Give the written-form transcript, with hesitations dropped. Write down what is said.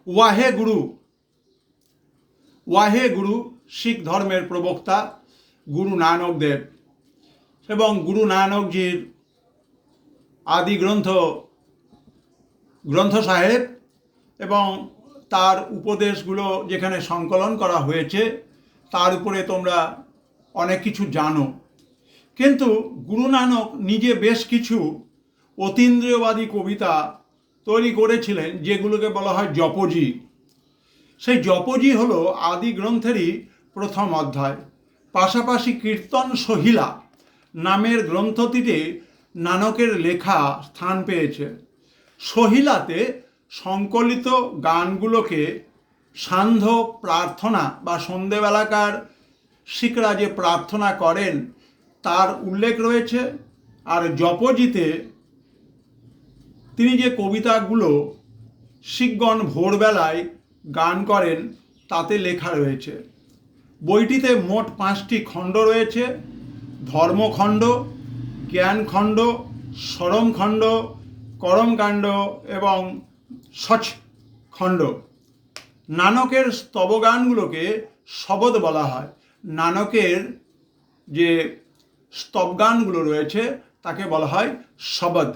ওয়াহে গুরু, ওয়াহে গুরু শিখ ধর্মের প্রবক্তা গুরু নানক দেব, এবং গুরু নানকজির আদি গ্রন্থ সাহেব এবং তার উপদেশগুলো যেখানে সংকলন করা হয়েছে তার উপরে তোমরা অনেক কিছু জানো। কিন্তু গুরু নানক নিজে বেশ কিছু অতীন্দ্রিয়বাদী কবিতা তৈরি করেছিলেন, যেগুলোকে বলা হয় জপজি। সেই জপজি হলো আদি গ্রন্থেরই প্রথম অধ্যায়। পাশাপাশি কীর্তন সহিলা নামের গ্রন্থটিতে নানকের লেখা স্থান পেয়েছে। সহিলাতে সংকলিত গানগুলোকে সান্ধ্য প্রার্থনা বা সন্ধেবেলাকার শিখরা যে প্রার্থনা করেন তার উল্লেখ রয়েছে। আর জপজিতে তিনি যে কবিতাগুলো শিখগণ ভোরবেলায় গান করেন তাতে লেখা রয়েছে। বইটিতে মোট 5টি খণ্ড রয়েছে: ধর্মখণ্ড, জ্ঞানখণ্ড, স্মরণখণ্ড, করমকাণ্ড এবং সচখণ্ড। নানকের স্তবগানগুলোকে শবদ বলা হয়। নানকের যে স্তবগানগুলো রয়েছে তাকে বলা হয় শবদ।